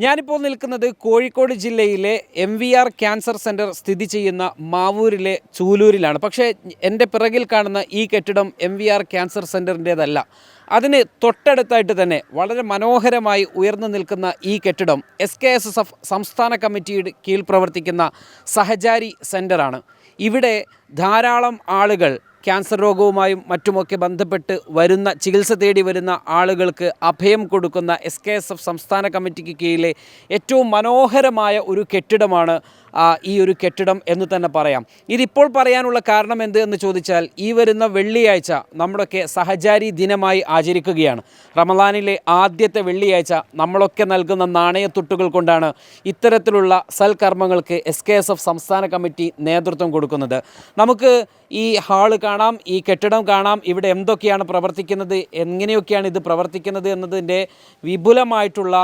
ഞാനിപ്പോൾ നിൽക്കുന്നത് കോഴിക്കോട് ജില്ലയിലെ MVR ക്യാൻസർ സെൻറ്റർ സ്ഥിതി ചെയ്യുന്ന മാവൂരിലെ ചൂലൂരിലാണ്. പക്ഷേ എൻ്റെ പിറകിൽ കാണുന്ന ഈ കെട്ടിടം MVR ക്യാൻസർ സെൻറ്ററിൻ്റേതല്ല. അതിന് തൊട്ടടുത്തായിട്ട് തന്നെ വളരെ മനോഹരമായി ഉയർന്നു നിൽക്കുന്ന ഈ കെട്ടിടം SKSF സംസ്ഥാന കമ്മിറ്റിയുടെ കീഴിൽ പ്രവർത്തിക്കുന്ന സഹചാരി സെൻറ്ററാണ്. ഇവിടെ ധാരാളം ആളുകൾ ക്യാൻസർ രോഗവുമായും മറ്റുമൊക്കെ ബന്ധപ്പെട്ട് വരുന്ന ചികിത്സ തേടി വരുന്ന ആളുകൾക്ക് അഭയം കൊടുക്കുന്ന SKSF സംസ്ഥാന കമ്മിറ്റിക്ക് കീഴിലെ ഏറ്റവും മനോഹരമായ ഒരു കെട്ടിടമാണ് ഈ ഒരു കെട്ടിടം എന്ന് തന്നെ പറയാം. ഇതിപ്പോൾ പറയാനുള്ള കാരണം എന്ത് എന്ന് ചോദിച്ചാൽ, ഈ വരുന്ന വെള്ളിയാഴ്ച നമ്മുടെയൊക്കെ സഹചാരി ദിനമായി ആചരിക്കുകയാണ്. റമദാനിലെ ആദ്യത്തെ വെള്ളിയാഴ്ച നമ്മളൊക്കെ നൽകുന്ന നാണയത്തുട്ടുകൾ കൊണ്ടാണ് ഇത്തരത്തിലുള്ള സൽക്കർമ്മങ്ങൾക്ക് SKSF സംസ്ഥാന കമ്മിറ്റി നേതൃത്വം കൊടുക്കുന്നത്. നമുക്ക് ഈ ഹാള് കാണാം, ഈ കെട്ടിടം കാണാം, ഇവിടെ എന്തൊക്കെയാണ് പ്രവർത്തിക്കുന്നത്, എങ്ങനെയൊക്കെയാണ് ഇത് പ്രവർത്തിക്കുന്നത് എന്നതിൻ്റെ വിപുലമായിട്ടുള്ള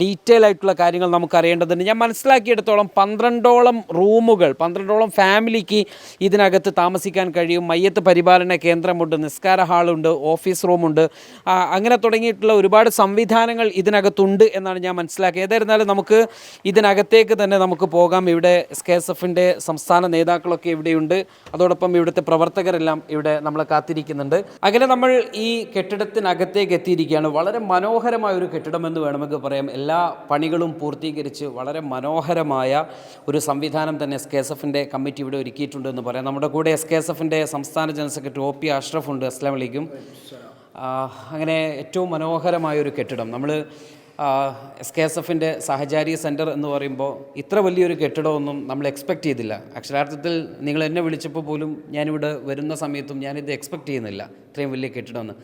ഡീറ്റെയിൽ ആയിട്ടുള്ള കാര്യങ്ങൾ നമുക്കറിയേണ്ടതുണ്ട്. ഞാൻ മനസ്സിലാക്കിയെടുത്തോളം 12ഓളം റൂമുകൾ, 12ഓളം ഫാമിലിക്ക് ഇതിനകത്ത് താമസിക്കാൻ കഴിയും. മയ്യത്ത് പരിപാലന കേന്ദ്രമുണ്ട്, നിസ്കാര ഹാളുണ്ട്, ഓഫീസ് റൂമുണ്ട്, അങ്ങനെ തുടങ്ങിയിട്ടുള്ള ഒരുപാട് സംവിധാനങ്ങൾ ഇതിനകത്തുണ്ട് എന്നാണ് ഞാൻ മനസ്സിലാക്കിയത്. ഏതായിരുന്നാലും നമുക്ക് ഇതിനകത്തേക്ക് തന്നെ നമുക്ക് പോകാം. ഇവിടെ SKSFൻ്റെ സംസ്ഥാന നേതാക്കളൊക്കെ ഇവിടെയുണ്ട്. അതോടൊപ്പം ഇവിടുത്തെ പ്രവർത്തകരെല്ലാം ഇവിടെ നമ്മളെ കാത്തിരിക്കുന്നുണ്ട്. അങ്ങനെ നമ്മൾ ഈ കെട്ടിടത്തിനകത്തേക്ക് എത്തിയിരിക്കുകയാണ്. വളരെ മനോഹരമായ ഒരു കെട്ടിടമെന്ന് വേണമെങ്കിൽ പറയാം. എല്ലാ പണികളും പൂർത്തീകരിച്ച് വളരെ മനോഹരമായ ഒരു സംവിധാനം തന്നെ SKSFൻ്റെ കമ്മിറ്റി ഇവിടെ ഒരുക്കിയിട്ടുണ്ടെന്ന് പറയാം. നമ്മുടെ കൂടെ SKSFൻ്റെ സംസ്ഥാന ജനറൽ സെക്രട്ടറി OP അഷ്റഫ് ഉണ്ട്. അസ്സലാമു അലൈക്കും. അങ്ങനെ ഏറ്റവും മനോഹരമായ ഒരു കെട്ടിടം. നമ്മൾ SKSFൻ്റെ സഹചാരി സെൻറ്റർ എന്ന് പറയുമ്പോൾ ഇത്ര വലിയൊരു കെട്ടിടമൊന്നും നമ്മൾ എക്സ്പെക്റ്റ് ചെയ്തില്ല. അക്ഷരാർത്ഥത്തിൽ നിങ്ങൾ എന്നെ വിളിച്ചപ്പോൾ പോലും ഞാനിവിടെ വരുന്ന സമയത്തും ഞാനിത് എക്സ്പെക്റ്റ് ചെയ്യുന്നില്ല, ഇത്രയും വലിയ കെട്ടിടമെന്ന്.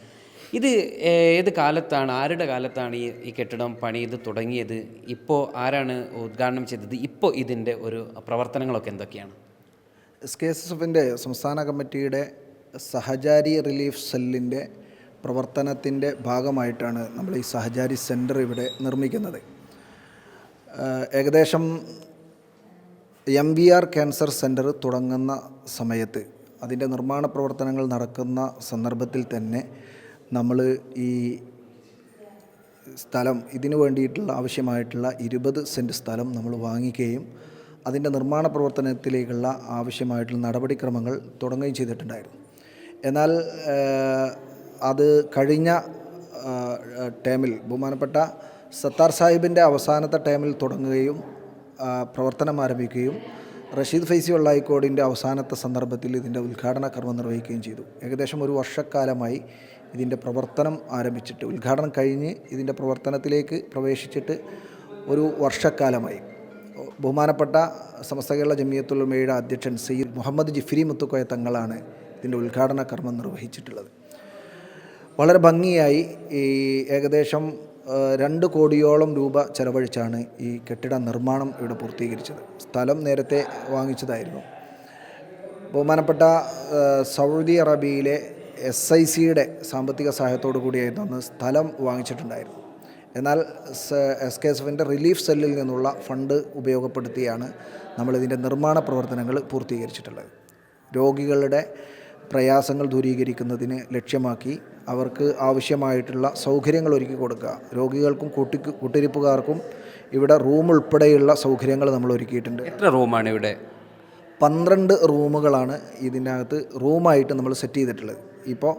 ഇത് ഏത് കാലത്താണ്, ആരുടെ കാലത്താണ് ഈ കെട്ടിടം പണിയത് തുടങ്ങിയത്? ഇപ്പോൾ ആരാണ് ഉദ്ഘാടനം ചെയ്തത്? ഇപ്പോൾ ഇതിൻ്റെ ഒരു പ്രവർത്തനങ്ങളൊക്കെ എന്തൊക്കെയാണ്? SKSFൻ്റെ സംസ്ഥാന കമ്മിറ്റിയുടെ സഹചാരി റിലീഫ് സെല്ലിൻ്റെ പ്രവർത്തനത്തിൻ്റെ ഭാഗമായിട്ടാണ് നമ്മൾ ഈ സഹചാരി സെൻറ്റർ ഇവിടെ നിർമ്മിക്കുന്നത്. ഏകദേശം MVR ക്യാൻസർ സെൻറ്റർ തുടങ്ങുന്ന സമയത്ത്, അതിൻ്റെ നിർമ്മാണ പ്രവർത്തനങ്ങൾ നടക്കുന്ന സന്ദർഭത്തിൽ തന്നെ നമ്മൾ ഈ സ്ഥലം, ഇതിനു വേണ്ടിയിട്ടുള്ള ആവശ്യമായിട്ടുള്ള 20 സെൻറ്റ് സ്ഥലം നമ്മൾ വാങ്ങിക്കുകയും അതിൻ്റെ നിർമ്മാണ പ്രവർത്തനത്തിലേക്കുള്ള ആവശ്യമായിട്ടുള്ള നടപടിക്രമങ്ങൾ തുടങ്ങുകയും ചെയ്തിട്ടുണ്ടായിരുന്നു. എന്നാൽ അത് കഴിഞ്ഞ ടേമിൽ ബഹുമാനപ്പെട്ട സത്താർ സാഹിബിൻ്റെ അവസാനത്തെ ടേമിൽ തുടങ്ങുകയും പ്രവർത്തനം ആരംഭിക്കുകയും റഷീദ് ഫൈസി വള്ളായിക്കോടിൻ്റെ അവസാനത്തെ സന്ദർഭത്തിൽ ഇതിൻ്റെ ഉദ്ഘാടന കർമ്മം നിർവഹിക്കുകയും ചെയ്തു. ഏകദേശം ഒരു വർഷക്കാലമായി ഇതിൻ്റെ പ്രവർത്തനം ആരംഭിച്ചിട്ട്, ഉദ്ഘാടനം കഴിഞ്ഞ് ഇതിൻ്റെ പ്രവർത്തനത്തിലേക്ക് പ്രവേശിച്ചിട്ട് ഒരു വർഷക്കാലമായി. ബഹുമാനപ്പെട്ട സമസ്ത കേരള ജമിയത്തുൽ ഉലമയുടെ അധ്യക്ഷൻ സയ്യിദ് മുഹമ്മദ് ജിഫ്രി മുത്തുക്കോയ തങ്ങളാണ് ഇതിൻ്റെ ഉദ്ഘാടന കർമ്മം നിർവഹിച്ചിട്ടുള്ളത്. വളരെ ഭംഗിയായി ഈ ഏകദേശം 2 കോടിയോളം രൂപ ചെലവഴിച്ചാണ് ഈ കെട്ടിട നിർമ്മാണം ഇവിടെ പൂർത്തീകരിച്ചത്. സ്ഥലം നേരത്തെ വാങ്ങിച്ചതായിരുന്നു. ബഹുമാനപ്പെട്ട സൗദി അറേബ്യയിലെ SICയുടെ സാമ്പത്തിക സഹായത്തോടു കൂടിയായിരുന്നു അന്ന് സ്ഥലം വാങ്ങിച്ചിട്ടുണ്ടായിരുന്നു. എന്നാൽ SKSFൻ്റെ റിലീഫ് സെല്ലിൽ നിന്നുള്ള ഫണ്ട് ഉപയോഗപ്പെടുത്തിയാണ് നമ്മളിതിൻ്റെ നിർമ്മാണ പ്രവർത്തനങ്ങൾ പൂർത്തീകരിച്ചിട്ടുള്ളത്. രോഗികളുടെ പ്രയാസങ്ങൾ ദൂരീകരിക്കുന്നതിന് ലക്ഷ്യമാക്കി അവർക്ക് ആവശ്യമായിട്ടുള്ള സൗകര്യങ്ങൾ ഒരുക്കി കൊടുക്കുക. രോഗികൾക്കും കൂട്ടിരിപ്പുകാർക്കും ഇവിടെ റൂം ഉൾപ്പെടെയുള്ള സൗകര്യങ്ങൾ നമ്മൾ ഒരുക്കിയിട്ടുണ്ട്. എത്ര റൂമാണ് ഇവിടെ? 12 റൂമുകളാണ് ഇതിനകത്ത് റൂമായിട്ട് നമ്മൾ സെറ്റ് ചെയ്തിട്ടുള്ളത്. ഇപ്പോൾ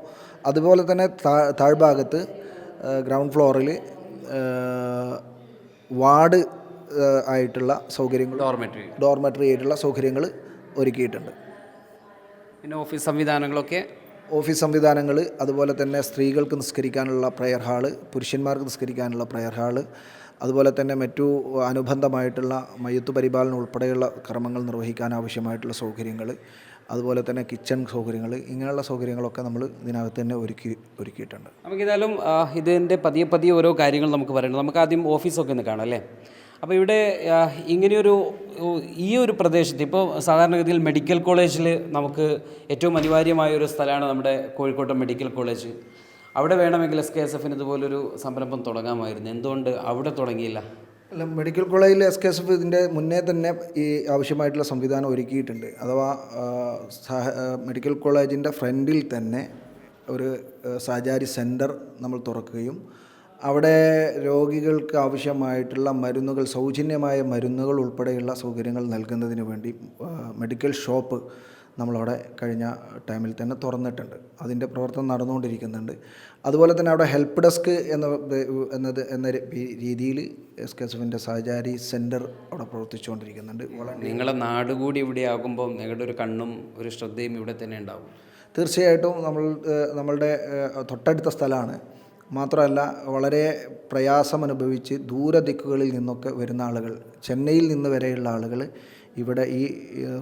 അതുപോലെ തന്നെ താഴ്ഭാഗത്ത് ഗ്രൗണ്ട് ഫ്ലോറിൽ വാർഡ് ആയിട്ടുള്ള സൗകര്യങ്ങൾ, ഡോർമെറ്ററി ആയിട്ടുള്ള സൗകര്യങ്ങൾ ഒരുക്കിയിട്ടുണ്ട്. പിന്നെ ഓഫീസ് സംവിധാനങ്ങൾ, അതുപോലെ തന്നെ സ്ത്രീകൾക്ക് നിസ്കരിക്കാനുള്ള പ്രയർ ഹാള്, പുരുഷന്മാർക്ക് നിസ്കരിക്കാനുള്ള പ്രയർ ഹാള്, അതുപോലെ തന്നെ മറ്റു അനുബന്ധമായിട്ടുള്ള മയ്യത്ത് പരിപാലനം ഉൾപ്പെടെയുള്ള കർമ്മങ്ങൾ നിർവഹിക്കാൻ ആവശ്യമായിട്ടുള്ള സൗകര്യങ്ങൾ, അതുപോലെ തന്നെ കിച്ചൺ സൗകര്യങ്ങൾ, ഇങ്ങനെയുള്ള സൗകര്യങ്ങളൊക്കെ നമ്മൾ ഇതിനകത്ത് തന്നെ ഒരുക്കിയിട്ടുണ്ട്. നമുക്കേതായാലും ഇതിൻ്റെ പതിയെ ഓരോ കാര്യങ്ങൾ നമുക്ക് പറയണം. നമുക്ക് ആദ്യം ഓഫീസൊക്കെ ഒന്ന് കാണാം അല്ലേ? അപ്പോൾ ഇവിടെ ഇങ്ങനെയൊരു ഈ ഒരു പ്രദേശത്ത് ഇപ്പോൾ സാധാരണഗതിയിൽ മെഡിക്കൽ കോളേജിൽ നമുക്ക് ഏറ്റവും അനിവാര്യമായ ഒരു സ്ഥലമാണ് നമ്മുടെ കോഴിക്കോട്ടെ മെഡിക്കൽ കോളേജ്. അവിടെ വേണമെങ്കിൽ SKSFന് ഇതുപോലൊരു സംരംഭം തുടങ്ങാമായിരുന്നു. എന്തുകൊണ്ട് അവിടെ തുടങ്ങിയില്ല? അല്ല, മെഡിക്കൽ കോളേജിൽ SKSF ഇതിൻ്റെ മുന്നേ തന്നെ ഈ ആവശ്യമായിട്ടുള്ള സംവിധാനം ഒരുക്കിയിട്ടുണ്ട്. അഥവാ മെഡിക്കൽ കോളേജിൻ്റെ ഫ്രണ്ടിൽ തന്നെ ഒരു സഹചാരി സെൻറ്റർ നമ്മൾ തുറക്കുകയും അവിടെ രോഗികൾക്ക് ആവശ്യമായിട്ടുള്ള മരുന്നുകൾ, സൗജന്യമായ മരുന്നുകൾ ഉൾപ്പെടെയുള്ള സൗകര്യങ്ങൾ നൽകുന്നതിന് വേണ്ടി മെഡിക്കൽ ഷോപ്പ് നമ്മളവിടെ കഴിഞ്ഞ ടൈമിൽ തന്നെ തുറന്നിട്ടുണ്ട്. അതിൻ്റെ പ്രവർത്തനം നടന്നുകൊണ്ടിരിക്കുന്നുണ്ട്. അതുപോലെ തന്നെ അവിടെ ഹെൽപ്പ് ഡെസ്ക് എന്ന രീതിയിൽ SKSFിൻ്റെ സഹചാരി സെൻറ്റർ അവിടെ പ്രവർത്തിച്ചുകൊണ്ടിരിക്കുന്നുണ്ട്. നിങ്ങളെ നാട് കൂടി ഇവിടെ ആകുമ്പോൾ നിങ്ങളുടെ ഒരു കണ്ണും ഒരു ശ്രദ്ധയും ഇവിടെ തന്നെ ഉണ്ടാവും. തീർച്ചയായിട്ടും നമ്മളുടെ തൊട്ടടുത്ത സ്ഥലമാണ്. മാത്രമല്ല വളരെ പ്രയാസമനുഭവിച്ച് ദൂരദിക്കുകളിൽ നിന്നൊക്കെ വരുന്ന ആളുകൾ, ചെന്നൈയിൽ നിന്ന് വരെയുള്ള ആളുകൾ ഇവിടെ ഈ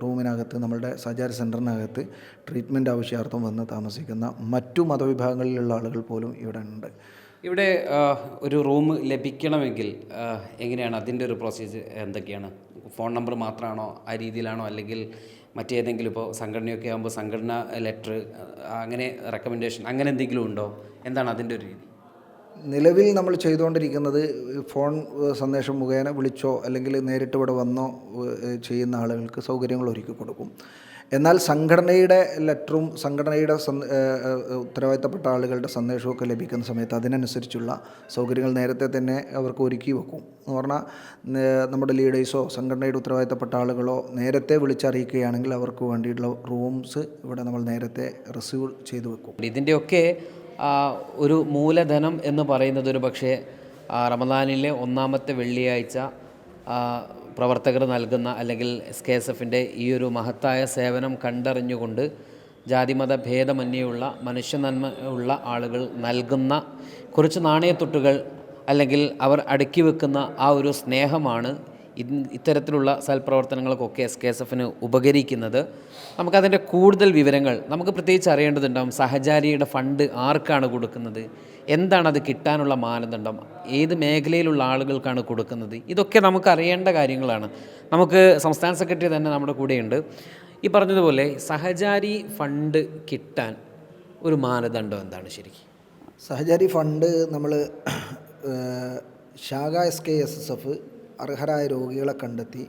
റൂമിനകത്ത്, നമ്മളുടെ സഹചാരി സെൻറ്ററിനകത്ത് ട്രീറ്റ്മെൻറ്റ് ആവശ്യാർത്ഥം വന്ന് താമസിക്കുന്ന മറ്റു മതവിഭാഗങ്ങളിലുള്ള ആളുകൾ പോലും ഇവിടെ ഉണ്ട്. ഇവിടെ ഒരു റൂം ലഭിക്കണമെങ്കിൽ എങ്ങനെയാണ് അതിൻ്റെ ഒരു പ്രോസീജർ എന്തൊക്കെയാണ്? ഫോൺ നമ്പർ മാത്രമാണോ, ആ രീതിയിലാണോ, അല്ലെങ്കിൽ മറ്റേതെങ്കിലും ഇപ്പോൾ സംഘടനയൊക്കെ ആകുമ്പോൾ സംഘടന ലെറ്റർ, അങ്ങനെ റെക്കമെൻഡേഷൻ, അങ്ങനെ എന്തെങ്കിലും ഉണ്ടോ? എന്താണ് അതിൻ്റെ ഒരു രീതി? നിലവിൽ നമ്മൾ ചെയ്തുകൊണ്ടിരിക്കുന്നത് ഫോൺ സന്ദേശം മുഖേന വിളിച്ചോ അല്ലെങ്കിൽ നേരിട്ട് ഇവിടെ വന്നോ ചെയ്യുന്ന ആളുകൾക്ക് സൗകര്യങ്ങൾ ഒരുക്കി കൊടുക്കും. എന്നാൽ സംഘടനയുടെ ലെറ്ററും സംഘടനയുടെ ഉത്തരവാദിത്തപ്പെട്ട ആളുകളുടെ സന്ദേശമൊക്കെ ലഭിക്കുന്ന സമയത്ത് അതിനനുസരിച്ചുള്ള സൗകര്യങ്ങൾ നേരത്തെ തന്നെ അവർക്ക് ഒരുക്കി വെക്കും. എന്ന് പറഞ്ഞാൽ നമ്മുടെ ലീഡേഴ്സോ സംഘടനയുടെ ഉത്തരവാദിത്തപ്പെട്ട ആളുകളോ നേരത്തെ വിളിച്ചറിയിക്കുകയാണെങ്കിൽ അവർക്ക് വേണ്ടിയിട്ടുള്ള റൂംസ് ഇവിടെ നമ്മൾ നേരത്തെ റിസീവ് ചെയ്തു വെക്കും. ഇതിൻ്റെയൊക്കെ ഒരു മൂലധനം എന്ന് പറയുന്നത് ഒരു പക്ഷേ റമദാനിലെ ഒന്നാമത്തെ വെള്ളിയാഴ്ച പ്രവർത്തകർ നൽകുന്ന, അല്ലെങ്കിൽ SKSFിൻ്റെ ഈ ഒരു മഹത്തായ സേവനം കണ്ടറിഞ്ഞുകൊണ്ട് ജാതിമത ഭേദമന്യുള്ള മനുഷ്യനന്മ ഉള്ള ആളുകൾ നൽകുന്ന കുറച്ച് നാണയത്തുട്ടുകൾ, അല്ലെങ്കിൽ അവർ അടുക്കി വെക്കുന്ന ആ ഒരു സ്നേഹമാണ് ഇത്തരത്തിലുള്ള സൽപ്രവർത്തനങ്ങൾക്കൊക്കെ SKSFന് ഉപകരിക്കുന്നത്. നമുക്കതിൻ്റെ കൂടുതൽ വിവരങ്ങൾ നമുക്ക് പ്രത്യേകിച്ച് അറിയേണ്ടതുണ്ടാകും. സഹചാരിയുടെ ഫണ്ട് ആർക്കാണ് കൊടുക്കുന്നത്, എന്താണ് അത് കിട്ടാനുള്ള മാനദണ്ഡം, ഏത് മേഖലയിലുള്ള ആളുകൾക്കാണ് കൊടുക്കുന്നത്, ഇതൊക്കെ നമുക്ക് അറിയേണ്ട കാര്യങ്ങളാണ്. നമുക്ക് സംസ്ഥാന സെക്രട്ടറി തന്നെ നമ്മുടെ കൂടെയുണ്ട്. ഈ പറഞ്ഞതുപോലെ സഹചാരി ഫണ്ട് കിട്ടാൻ ഒരു മാനദണ്ഡം എന്താണ് ശരിക്കും? സഹചാരി ഫണ്ട് നമ്മൾ ശാഖ SKSF അർഹരായ രോഗികളെ കണ്ടെത്തി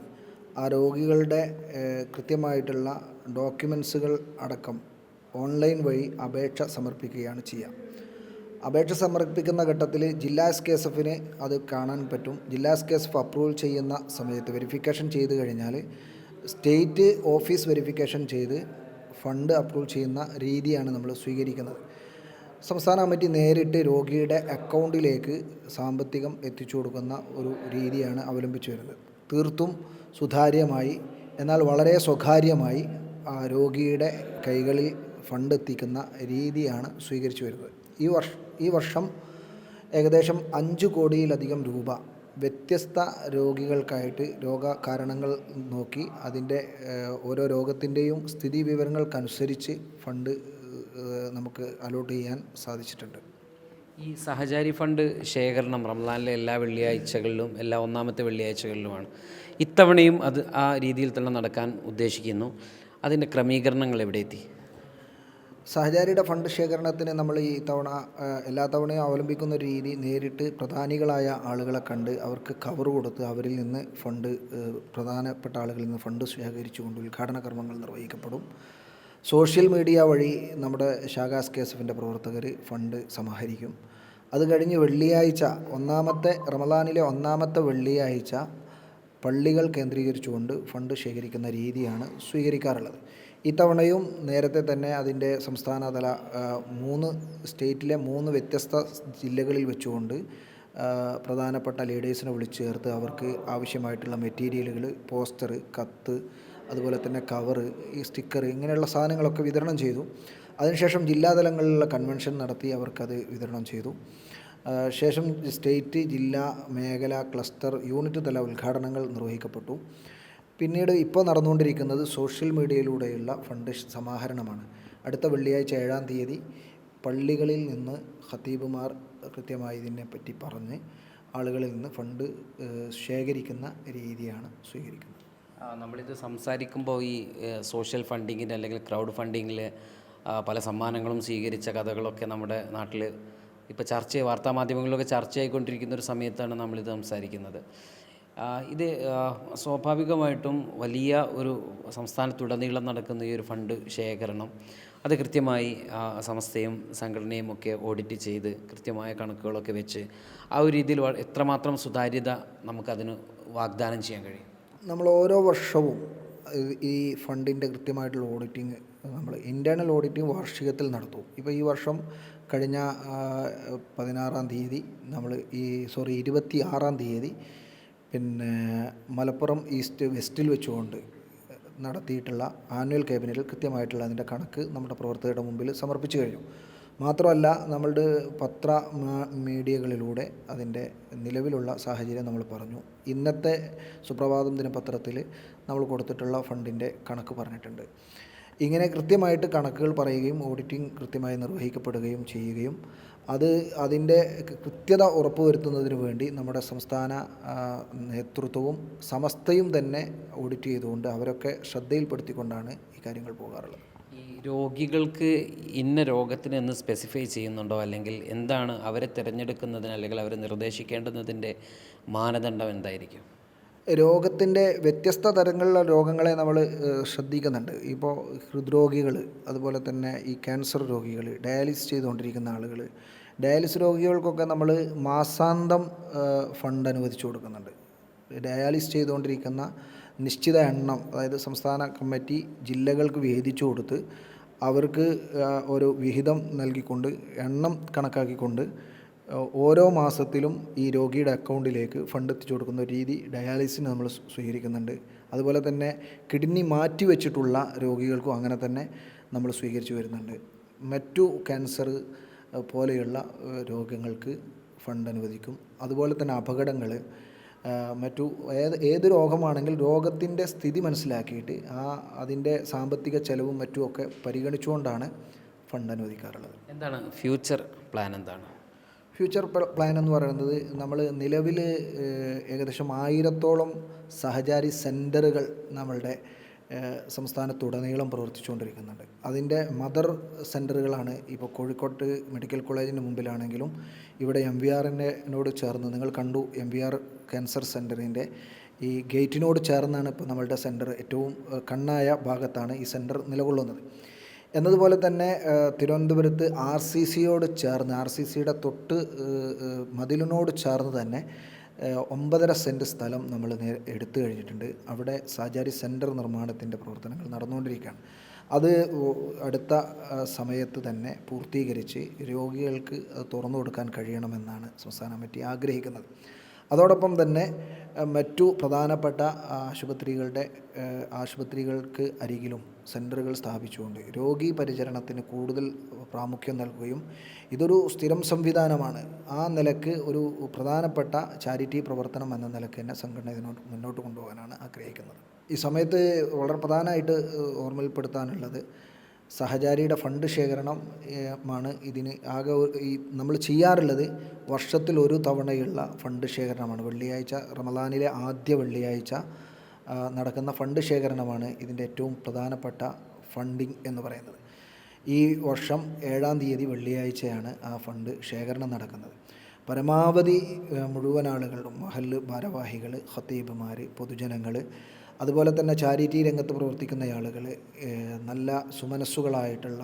ആ രോഗികളുടെ കൃത്യമായിട്ടുള്ള ഡോക്യുമെൻസുകൾ അടക്കം ഓൺലൈൻ വഴി അപേക്ഷ സമർപ്പിക്കുകയാണ് ചെയ്യുക. അപേക്ഷ സമർപ്പിക്കുന്ന ഘട്ടത്തിൽ ജില്ലാ SKSFന് അത് കാണാൻ പറ്റും. ജില്ലാ SKSF അപ്രൂവൽ ചെയ്യുന്ന സമയത്ത് വെരിഫിക്കേഷൻ ചെയ്ത് കഴിഞ്ഞാൽ സ്റ്റേറ്റ് ഓഫീസ് വെരിഫിക്കേഷൻ ചെയ്ത് ഫണ്ട് അപ്രൂവ് ചെയ്യുന്ന രീതിയാണ് നമ്മൾ സ്വീകരിക്കുന്നത്. സംസ്ഥാന കമ്മിറ്റി നേരിട്ട് രോഗിയുടെ അക്കൗണ്ടിലേക്ക് സാമ്പത്തികം എത്തിച്ചു കൊടുക്കുന്ന ഒരു രീതിയാണ് അവലംബിച്ചു വരുന്നത്. തീർത്തും സുതാര്യമായി, എന്നാൽ വളരെ സ്വകാര്യമായി രോഗിയുടെ കൈകളിൽ ഫണ്ട് എത്തിക്കുന്ന രീതിയാണ് സ്വീകരിച്ചു വരുന്നത്. ഈ വർഷം ഏകദേശം 5 കോടിയിലധികം രൂപ വ്യത്യസ്ത രോഗികൾക്കായിട്ട് രോഗകാരണങ്ങൾ നോക്കി അതിൻ്റെ ഓരോ രോഗത്തിൻ്റെയും സ്ഥിതി വിവരങ്ങൾക്കനുസരിച്ച് ഫണ്ട് നമുക്ക് അലോട്ട് ചെയ്യാൻ സാധിച്ചിട്ടുണ്ട്. ഈ സഹചാരി ഫണ്ട് ശേഖരണം റമദാനിലെ എല്ലാ വെള്ളിയാഴ്ചകളിലും, എല്ലാ ഒന്നാമത്തെ വെള്ളിയാഴ്ചകളിലുമാണ്. ഇത്തവണയും അത് ആ രീതിയിൽ തന്നെ നടക്കാൻ ഉദ്ദേശിക്കുന്നു. അതിൻ്റെ ക്രമീകരണങ്ങൾ എവിടെ എത്തി? സഹചാരിയുടെ ഫണ്ട് ശേഖരണത്തിന് നമ്മൾ ഈ തവണ എല്ലാ തവണയും അവലംബിക്കുന്ന ഒരു രീതി, നേരിട്ട് പ്രധാനികളായ ആളുകളെ കണ്ട് അവർക്ക് കവർ കൊടുത്ത് അവരിൽ നിന്ന് ഫണ്ട്, പ്രധാനപ്പെട്ട ആളുകളിൽ നിന്ന് ഫണ്ട് ശേഖരിച്ചുകൊണ്ട് ഉദ്ഘാടന കർമ്മങ്ങൾ നിർവഹിക്കപ്പെടും. സോഷ്യൽ മീഡിയ വഴി നമ്മുടെ ശാഖ SKSFിൻ്റെ പ്രവർത്തകർ ഫണ്ട് സമാഹരിക്കും. അത് കഴിഞ്ഞ് വെള്ളിയാഴ്ച, റമദാനിലെ ഒന്നാമത്തെ വെള്ളിയാഴ്ച പള്ളികൾ കേന്ദ്രീകരിച്ചുകൊണ്ട് ഫണ്ട് ശേഖരിക്കുന്ന രീതിയാണ് സ്വീകരിക്കാറുള്ളത്. ഇത്തവണയും നേരത്തെ തന്നെ അതിൻ്റെ സംസ്ഥാനതല 3 സ്റ്റേറ്റിലെ 3 വ്യത്യസ്ത ജില്ലകളിൽ വെച്ചുകൊണ്ട് പ്രധാനപ്പെട്ട ലീഡേഴ്സിനെ വിളിച്ചു ചേർത്ത് അവർക്ക് ആവശ്യമായിട്ടുള്ള മെറ്റീരിയലുകൾ, പോസ്റ്റർ, കത്ത്, അതുപോലെ തന്നെ കവറ്, ഈ സ്റ്റിക്കർ, ഇങ്ങനെയുള്ള സാധനങ്ങളൊക്കെ വിതരണം ചെയ്തു. അതിനുശേഷം ജില്ലാതലങ്ങളിലുള്ള കൺവെൻഷൻ നടത്തി അവർക്കത് വിതരണം ചെയ്തു. ശേഷം സ്റ്റേറ്റ്, ജില്ലാ, മേഖല, ക്ലസ്റ്റർ, യൂണിറ്റ് തല ഉദ്ഘാടനങ്ങൾ നിർവഹിക്കപ്പെട്ടു. പിന്നീട് ഇപ്പോൾ നടന്നുകൊണ്ടിരിക്കുന്നത് സോഷ്യൽ മീഡിയയിലൂടെയുള്ള ഫണ്ട് സമാഹരണമാണ്. അടുത്ത വെള്ളിയാഴ്ച 7-ാം തീയതി പള്ളികളിൽ നിന്ന് ഖത്തീബുമാർ കൃത്യമായി ഇതിനെപ്പറ്റി പറഞ്ഞ് ആളുകളിൽ നിന്ന് ഫണ്ട് ശേഖരിക്കുന്ന രീതിയാണ് സ്വീകരിക്കുന്നത്. നമ്മളിത് സംസാരിക്കുമ്പോൾ ഈ സോഷ്യൽ ഫണ്ടിങ്ങിൻ്റെ അല്ലെങ്കിൽ ക്രൗഡ് ഫണ്ടിങ്ങിൽ പല സമ്മാനങ്ങളും സ്വീകരിച്ച കഥകളൊക്കെ നമ്മുടെ നാട്ടിൽ ഇപ്പോൾ വാർത്താമാധ്യമങ്ങളിലൊക്കെ ചർച്ചയായിക്കൊണ്ടിരിക്കുന്ന ഒരു സമയത്താണ് നമ്മളിത് സംസാരിക്കുന്നത്. ഇത് സ്വാഭാവികമായിട്ടും വലിയ ഒരു സംസ്ഥാനത്തുടനീളം നടക്കുന്ന ഈ ഒരു ഫണ്ട് ശേഖരണം അത് കൃത്യമായി സമസ്തയും സംഘടനയും ഒക്കെ ഓഡിറ്റ് ചെയ്ത് കൃത്യമായ കണക്കുകളൊക്കെ വെച്ച് ആ ഒരു രീതിയിൽ എത്രമാത്രം സുതാര്യത നമുക്കതിന് വാഗ്ദാനം ചെയ്യാൻ കഴിയും? നമ്മൾ ഓരോ വർഷവും ഈ ഫണ്ടിൻ്റെ കൃത്യമായിട്ടുള്ള ഓഡിറ്റിങ് നമ്മൾ ഇൻറ്റേർണൽ ഓഡിറ്റിങ് വാർഷികത്തിൽ നടത്തും. ഇപ്പോൾ ഈ വർഷം കഴിഞ്ഞ 16-ാം തീയതി നമ്മൾ 26-ാം തീയതി പിന്നെ മലപ്പുറം ഈസ്റ്റ് വെസ്റ്റിൽ വെച്ചുകൊണ്ട് നടത്തിയിട്ടുള്ള ആനുവൽ ക്യാബിനറ്റിൽ കൃത്യമായിട്ടുള്ള അതിൻ്റെ കണക്ക് നമ്മുടെ പ്രവർത്തകരുടെ മുമ്പിൽ സമർപ്പിച്ചു കഴിഞ്ഞു. മാത്രമല്ല നമ്മളുടെ മീഡിയകളിലൂടെ അതിൻ്റെ നിലവിലുള്ള സാഹചര്യം നമ്മൾ പറഞ്ഞു. ഇന്നത്തെ സുപ്രഭാതം ദിനപത്രത്തിൽ നമ്മൾ കൊടുത്തിട്ടുള്ള ഫണ്ടിൻ്റെ കണക്ക് പറഞ്ഞിട്ടുണ്ട്. ഇങ്ങനെ കൃത്യമായിട്ട് കണക്കുകൾ പറയുകയും ഓഡിറ്റിംഗ് കൃത്യമായി നിർവഹിക്കപ്പെടുകയും ചെയ്യുകയും അതിൻ്റെ കൃത്യത ഉറപ്പുവരുത്തുന്നതിന് വേണ്ടി നമ്മുടെ സംസ്ഥാന നേതൃത്വവും സമസ്തയും തന്നെ ഓഡിറ്റ് ചെയ്തുകൊണ്ട് അവരൊക്കെ ശ്രദ്ധയിൽപ്പെടുത്തിക്കൊണ്ടാണ് ഈ കാര്യങ്ങൾ പോകാറുള്ളത്. ഈ രോഗികൾക്ക് ഇന്ന രോഗത്തിന് എന്ന് സ്പെസിഫൈ ചെയ്യുന്നുണ്ടോ, അല്ലെങ്കിൽ എന്താണ് അവരെ തിരഞ്ഞെടുക്കുന്നതിന് അല്ലെങ്കിൽ അവരെ നിർദ്ദേശിക്കേണ്ടുന്നതിൻ്റെ മാനദണ്ഡം എന്തായിരിക്കും? രോഗത്തിൻ്റെ വ്യത്യസ്ത തരങ്ങളിലുള്ള രോഗങ്ങളെ നമ്മൾ ശ്രദ്ധിക്കുന്നുണ്ട്. ഇപ്പോൾ ഹൃദ്രോഗികൾ, അതുപോലെ തന്നെ ഈ ക്യാൻസർ രോഗികൾ, ഡയാലിസിസ് ചെയ്തുകൊണ്ടിരിക്കുന്ന ആളുകൾ, ഡയാലിസിസ് രോഗികൾക്കൊക്കെ നമ്മൾ മാസാന്തം ഫണ്ട് അനുവദിച്ചു കൊടുക്കുന്നുണ്ട്. ഡയാലിസിസ് ചെയ്തുകൊണ്ടിരിക്കുന്ന നിശ്ചിത എണ്ണം, അതായത് സംസ്ഥാന കമ്മിറ്റി ജില്ലകൾക്ക് വിഹിതിച്ചു കൊടുത്ത് അവർക്ക് ഒരു വിഹിതം നൽകിക്കൊണ്ട് എണ്ണം കണക്കാക്കിക്കൊണ്ട് ഓരോ മാസത്തിലും ഈ രോഗിയുടെ അക്കൗണ്ടിലേക്ക് ഫണ്ട് എത്തിച്ചു കൊടുക്കുന്ന ഒരു രീതി ഡയാലിസിന് നമ്മൾ സ്വീകരിക്കുന്നുണ്ട്. അതുപോലെ തന്നെ കിഡ്നി മാറ്റിവെച്ചിട്ടുള്ള രോഗികൾക്കും അങ്ങനെ തന്നെ നമ്മൾ സ്വീകരിച്ചു വരുന്നുണ്ട്. മറ്റു ക്യാൻസർ പോലെയുള്ള രോഗങ്ങൾക്ക് ഫണ്ട് അനുവദിക്കും. അതുപോലെ തന്നെ അപകടങ്ങൾ, മറ്റു ഏത് രോഗമാണെങ്കിൽ രോഗത്തിൻ്റെ സ്ഥിതി മനസ്സിലാക്കിയിട്ട് അതിൻ്റെ സാമ്പത്തിക ചെലവും മറ്റുമൊക്കെ പരിഗണിച്ചുകൊണ്ടാണ് ഫണ്ട് അനുവദിക്കാറുള്ളത്. എന്താണ് ഫ്യൂച്ചർ പ്ലാൻ? എന്താണ് ഫ്യൂച്ചർ പ്ലാൻ എന്ന് പറയുന്നത്, നമ്മൾ നിലവിൽ ഏകദേശം 1000-ഓളം സഹചാരി സെൻറ്ററുകൾ നമ്മളുടെ സംസ്ഥാനത്തുടനീളം പ്രവർത്തിച്ചുകൊണ്ടിരിക്കുന്നുണ്ട്. അതിൻ്റെ മദർ സെൻറ്ററുകളാണ് ഇപ്പോൾ കോഴിക്കോട്ട് മെഡിക്കൽ കോളേജിന് മുമ്പിലാണെങ്കിലും ഇവിടെ MVRനോട് ചേർന്ന്, നിങ്ങൾ കണ്ടു MVR ക്യാൻസർ സെൻറ്ററിൻ്റെ ഈ ഗേറ്റിനോട് ചേർന്നാണ് ഇപ്പോൾ നമ്മളുടെ സെൻറ്റർ, ഏറ്റവും കണ്ണായ ഭാഗത്താണ് ഈ സെൻറ്റർ നിലകൊള്ളുന്നത്. എന്നതുപോലെ തന്നെ തിരുവനന്തപുരത്ത് RCCയോട് ചേർന്ന്, RCCയുടെ തൊട്ട് മതിലിനോട് ചേർന്ന് തന്നെ 9.5 സെൻറ്റ് സ്ഥലം നമ്മൾ എടുത്തു കഴിഞ്ഞിട്ടുണ്ട്. അവിടെ സഹചാരി സെൻറ്റർ നിർമ്മാണത്തിൻ്റെ പ്രവർത്തനങ്ങൾ നടന്നുകൊണ്ടിരിക്കുകയാണ്. അത് അടുത്ത സമയത്ത് തന്നെ പൂർത്തീകരിച്ച് രോഗികൾക്ക് തുറന്നു കൊടുക്കാൻ കഴിയണമെന്നാണ് സംസ്ഥാന കമ്മിറ്റി ആഗ്രഹിക്കുന്നത്. അതോടൊപ്പം തന്നെ മറ്റു പ്രധാനപ്പെട്ട ആശുപത്രികൾക്ക് അരികിലും സെൻറ്ററുകൾ സ്ഥാപിച്ചുകൊണ്ട് രോഗി പരിചരണത്തിന് കൂടുതൽ പ്രാമുഖ്യം നൽകുകയും, ഇതൊരു സ്ഥിരം സംവിധാനമാണ്, ആ നിലക്ക് ഒരു പ്രധാനപ്പെട്ട ചാരിറ്റി പ്രവർത്തനം എന്ന നിലക്ക് തന്നെ സംഘടന ഇതിനോട് മുന്നോട്ട് കൊണ്ടുപോകാനാണ് ആഗ്രഹിക്കുന്നത്. ഈ സമയത്ത് വളരെ പ്രധാനമായിട്ട് ഓർമ്മയിൽപ്പെടുത്താനുള്ളത് സഹചാരിയുടെ ഫണ്ട് ശേഖരണം മാണ്. ഇതിന് ആകെ ഈ നമ്മൾ ചെയ്യാറുള്ളത് വർഷത്തിൽ ഒരു തവണയുള്ള ഫണ്ട് ശേഖരണമാണ്. വെള്ളിയാഴ്ച, റമദാനിലെ ആദ്യ വെള്ളിയാഴ്ച നടക്കുന്ന ഫണ്ട് ശേഖരണമാണ് ഇതിൻ്റെ ഏറ്റവും പ്രധാനപ്പെട്ട ഫണ്ടിങ് എന്ന് പറയുന്നത്. ഈ വർഷം 7-ാം തീയതി വെള്ളിയാഴ്ചയാണ് ആ ഫണ്ട് ശേഖരണം നടക്കുന്നത്. പരമാവധി മുഴുവൻ ആളുകളും, മഹല്ല് ഭാരവാഹികൾ, ഖത്തീബുമാർ, പൊതുജനങ്ങൾ, അതുപോലെ തന്നെ ചാരിറ്റി രംഗത്ത് പ്രവർത്തിക്കുന്ന ആളുകൾ, നല്ല സുമനസ്സുകളായിട്ടുള്ള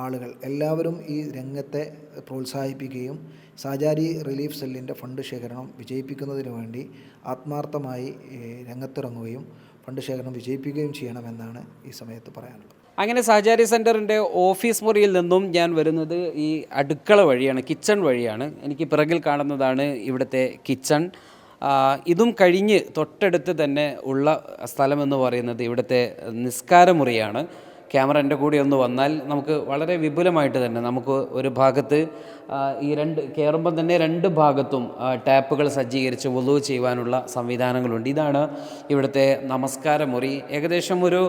ആളുകൾ എല്ലാവരും ഈ രംഗത്തെ പ്രോത്സാഹിപ്പിക്കുകയും സഹചാരി റിലീഫ് സെല്ലിൻ്റെ ഫണ്ട് ശേഖരണം വിജയിപ്പിക്കുന്നതിന് വേണ്ടി ആത്മാർത്ഥമായി രംഗത്തിറങ്ങുകയും ഫണ്ട് ശേഖരണം വിജയിപ്പിക്കുകയും ചെയ്യണമെന്നാണ് ഈ സമയത്ത് പറയാനുള്ളത്. അങ്ങനെ സഹചാരി സെൻറ്ററിൻ്റെ ഓഫീസ് മുറിയിൽ നിന്നും ഞാൻ വരുന്നത് ഈ അടുക്കള വഴിയാണ്, കിച്ചൺ വഴിയാണ്. എനിക്ക് പിറകിൽ കാണുന്നതാണ് ഇവിടുത്തെ കിച്ചൺ. ഇതും കഴിഞ്ഞ് തൊട്ടടുത്ത് തന്നെ ഉള്ള സ്ഥലമെന്ന് പറയുന്നത് ഇവിടുത്തെ നിസ്കാരമുറിയാണ്. ക്യാമറ എൻ്റെ കൂടെ ഒന്ന് വന്നാൽ നമുക്ക് വളരെ വിപുലമായിട്ട് തന്നെ നമുക്ക് ഒരു ഭാഗത്ത് ഈ കയറുമ്പം തന്നെ 2 ഭാഗത്തും ടാപ്പുകൾ സജ്ജീകരിച്ച് വുളു ചെയ്യുവാനുള്ള സംവിധാനങ്ങളുണ്ട്. ഇതാണ് ഇവിടുത്തെ നമസ്കാര മുറി. ഏകദേശം ഒരു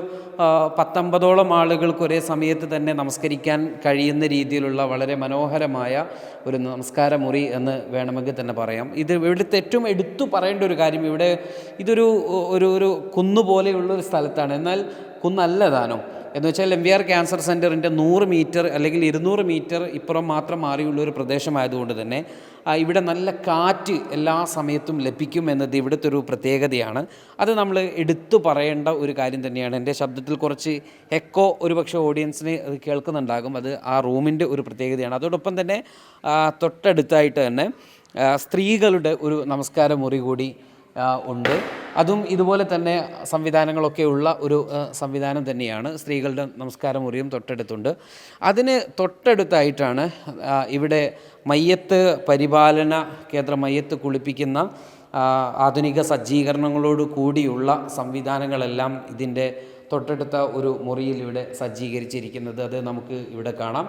19ഓളം ആളുകൾക്ക് ഒരേ സമയത്ത് തന്നെ നമസ്കരിക്കാൻ കഴിയുന്ന രീതിയിലുള്ള വളരെ മനോഹരമായ ഒരു നമസ്കാര മുറി എന്ന് വേണമെങ്കിൽ തന്നെ പറയാം. ഇത് ഇവിടുത്തെ ഏറ്റവും എടുത്തു പറയേണ്ട ഒരു കാര്യം, ഇവിടെ ഇതൊരു ഒരു കുന്നുപോലെയുള്ളൊരു സ്ഥലത്താണ്. എന്നാൽ കുന്നല്ല താനും, എന്ന് വെച്ചാൽ MVR ക്യാൻസർ സെൻറ്ററിൻ്റെ 100 മീറ്റർ അല്ലെങ്കിൽ 200 മീറ്റർ ഇപ്പുറം മാത്രം മാറിയുള്ള ഒരു പ്രദേശമായതുകൊണ്ട് തന്നെ ഇവിടെ നല്ല കാറ്റ് എല്ലാ സമയത്തും ലഭിക്കും എന്നത് ഇവിടുത്തെ ഒരു പ്രത്യേകതയാണ്. അത് നമ്മൾ എടുത്തു പറയേണ്ട ഒരു കാര്യം തന്നെയാണ്. എൻ്റെ ശബ്ദത്തിൽ കുറച്ച് എക്കോ ഒരുപക്ഷെ ഓഡിയൻസിന് അത് കേൾക്കുന്നുണ്ടാകും. അത് ആ റൂമിൻ്റെ ഒരു പ്രത്യേകതയാണ്. അതോടൊപ്പം തന്നെ തൊട്ടടുത്തായിട്ട് തന്നെ സ്ത്രീകളുടെ ഒരു നമസ്കാര മുറി കൂടി ഉണ്ട്. അതും ഇതുപോലെ തന്നെ സംവിധാനങ്ങളൊക്കെ ഉള്ള ഒരു സംവിധാനം തന്നെയാണ്. സ്ത്രീകളുടെ നമസ്കാര മുറിയും തൊട്ടടുത്തുണ്ട്. അതിന് തൊട്ടടുത്തായിട്ടാണ് ഇവിടെ മയ്യത്ത് പരിപാലന കേന്ദ്രം, മയ്യത്ത് കുളിപ്പിക്കുന്ന ആധുനിക സജ്ജീകരണങ്ങളോട് കൂടിയുള്ള സംവിധാനങ്ങളെല്ലാം ഇതിൻ്റെ തൊട്ടടുത്ത ഒരു മുറിയിൽ ഇവിടെ സജ്ജീകരിച്ചിരിക്കുന്നത്. അത് നമുക്ക് ഇവിടെ കാണാം.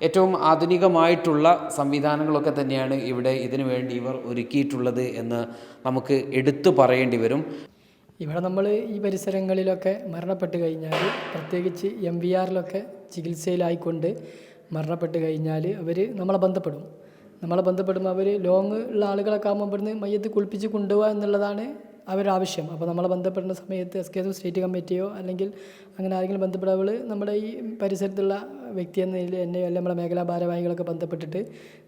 ഏറ്റവും ആധുനികമായിട്ടുള്ള സംവിധാനങ്ങളൊക്കെ തന്നെയാണ് ഇവിടെ ഇതിനു വേണ്ടി ഇവർ ഒരുക്കിയിട്ടുള്ളത് എന്ന് നമുക്ക് എടുത്തു പറയേണ്ടി വരും. ഇവിടെ നമ്മൾ ഈ പരിസരങ്ങളിലൊക്കെ മരണപ്പെട്ട് കഴിഞ്ഞാൽ, പ്രത്യേകിച്ച് MVRലൊക്കെ ചികിത്സയിലായിക്കൊണ്ട് മരണപ്പെട്ട് കഴിഞ്ഞാൽ അവർ നമ്മളെ ബന്ധപ്പെടുമ്പോൾ അവർ ലോങ് ഉള്ള ആളുകളൊക്കെ ആകുമ്പോൾ ഇവിടുന്ന് മയ്യത്ത് കുളിപ്പിച്ച് കൊണ്ടുപോകുക എന്നുള്ളതാണ് അവരാവശ്യം. അപ്പോൾ നമ്മളെ ബന്ധപ്പെടുന്ന സമയത്ത് SKSF സ്റ്റേറ്റ് കമ്മിറ്റിയോ അല്ലെങ്കിൽ അങ്ങനെ ആരെങ്കിലും ബന്ധപ്പെടുമ്പോൾ നമ്മുടെ ഈ പരിസരത്തുള്ള വ്യക്തി എന്ന നിലയിൽ എന്നെയോ അല്ലെങ്കിൽ നമ്മളെ മേഖലാ ഭാരവാഹികളൊക്കെ ബന്ധപ്പെട്ടിട്ട്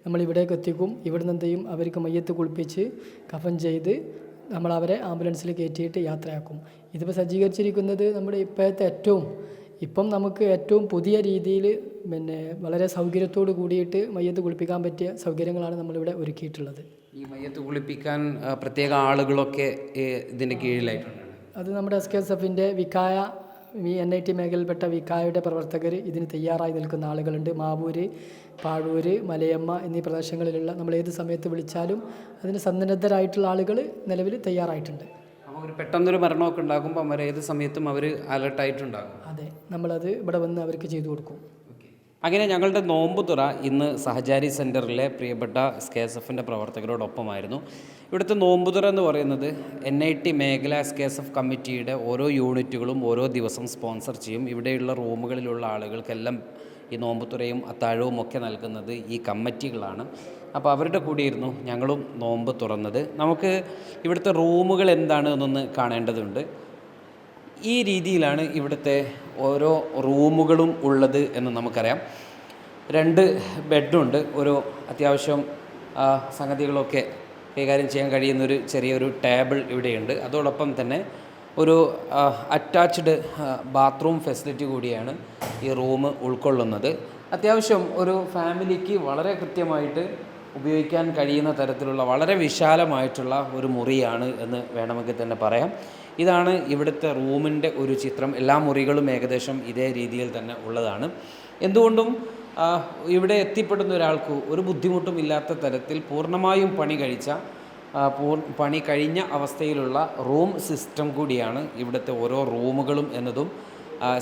നമ്മൾ ഇവിടേക്ക് എത്തിക്കും. ഇവിടുന്ന് എന്ത് ചെയ്യും, അവർക്ക് മയ്യത്ത് കുളിപ്പിച്ച് കഫൻ ചെയ്ത് നമ്മൾ അവരെ ആംബുലൻസിൽ കയറ്റിയിട്ട് യാത്രയാക്കും. ഇതിപ്പോൾ സജ്ജീകരിച്ചിരിക്കുന്നത് നമ്മുടെ ഇപ്പോഴത്തെ ഇപ്പം നമുക്ക് ഏറ്റവും പുതിയ രീതിയിൽ വളരെ സൗകര്യത്തോട് കൂടിയിട്ട് മയ്യത്ത് കുളിപ്പിക്കാൻ പറ്റിയ സൗകര്യങ്ങളാണ് നമ്മളിവിടെ ഒരുക്കിയിട്ടുള്ളത്. ഈ മയ്യത്ത് കുളിപ്പിക്കാൻ പ്രത്യേക ആളുകളൊക്കെ ഇതിൻ്റെ കീഴിലായിട്ടുണ്ട്. അത് നമ്മുടെ SKSFൻ്റെ വിക്കായ NIT മേഖലയിൽപ്പെട്ട വിക്കായയുടെ പ്രവർത്തകർ ഇതിന് തയ്യാറായി നിൽക്കുന്ന ആളുകളുണ്ട്. മാവൂര്, പാഴൂര്, മലയമ്മ എന്നീ പ്രദേശങ്ങളിലുള്ള നമ്മൾ ഏത് സമയത്ത് വിളിച്ചാലും അതിന് സന്നദ്ധരായിട്ടുള്ള ആളുകൾ നിലവിൽ തയ്യാറായിട്ടുണ്ട്. അപ്പോൾ ഒരു പെട്ടെന്നൊരു മരണമൊക്കെ ഉണ്ടാകുമ്പോൾ അവർ ഏത് സമയത്തും അവർ അലർട്ടായിട്ടുണ്ടാകും. അതെ, നമ്മളത് ഇവിടെ വന്ന് അവർക്ക് ചെയ്തു കൊടുക്കും. അങ്ങനെ ഞങ്ങളുടെ നോമ്പുതുറ ഇന്ന് സഹചാരി സെൻറ്ററിലെ പ്രിയപ്പെട്ട SKSFൻ്റെ പ്രവർത്തകരോടൊപ്പമായിരുന്നു. ഇവിടുത്തെ നോമ്പുതുറ എന്ന് പറയുന്നത് NIT മേഖല SKSF കമ്മിറ്റിയുടെ ഓരോ യൂണിറ്റുകളും ഓരോ ദിവസം സ്പോൺസർ ചെയ്യും. ഇവിടെയുള്ള റൂമുകളിലുള്ള ആളുകൾക്കെല്ലാം ഈ നോമ്പുതുറയും അത്താഴവും ഒക്കെ നൽകുന്നത് ഈ കമ്മിറ്റികളാണ്. അപ്പോൾ അവരുടെ കൂടെയായിരുന്നു ഞങ്ങളും നോമ്പ് തുറന്നത്. നമുക്ക് ഇവിടുത്തെ റൂമുകൾ എന്താണ് എന്നൊന്ന് കാണേണ്ടതുണ്ട്. ഈ രീതിയിലാണ് ഇവിടുത്തെ ഓരോ റൂമുകളും ഉള്ളത് എന്ന് നമുക്കറിയാം. 2 ബെഡുണ്ട്. ഒരു അത്യാവശ്യം സംഗതികളൊക്കെ കൈകാര്യം ചെയ്യാൻ കഴിയുന്നൊരു ചെറിയൊരു ടേബിൾ ഇവിടെയുണ്ട്. അതോടൊപ്പം തന്നെ ഒരു അറ്റാച്ച്ഡ് ബാത്റൂം ഫെസിലിറ്റി കൂടിയാണ് ഈ റൂം ഉൾക്കൊള്ളുന്നത്. അത്യാവശ്യം ഒരു ഫാമിലിക്ക് വളരെ കൃത്യമായിട്ട് ഉപയോഗിക്കാൻ കഴിയുന്ന തരത്തിലുള്ള വളരെ വിശാലമായിട്ടുള്ള ഒരു മുറിയാണ് എന്ന് വേണമെങ്കിൽ തന്നെ പറയാം. ഇതാണ് ഇവിടുത്തെ റൂമിൻ്റെ ഒരു ചിത്രം. എല്ലാ മുറികളും ഏകദേശം ഇതേ രീതിയിൽ തന്നെ ഉള്ളതാണ്. എന്തുകൊണ്ടും ഇവിടെ എത്തിപ്പെടുന്ന ഒരാൾക്ക് ഒരു ബുദ്ധിമുട്ടും ഇല്ലാത്ത തരത്തിൽ പൂർണ്ണമായും പണി കഴിഞ്ഞ അവസ്ഥയിലുള്ള റൂം സിസ്റ്റം കൂടിയാണ് ഇവിടുത്തെ ഓരോ റൂമുകളും എന്നതും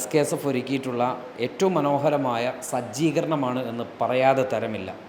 SKSF ഒരുക്കിയിട്ടുള്ള ഏറ്റവും മനോഹരമായ സജ്ജീകരണമാണ് എന്ന് പറയാതെ തരമില്ല.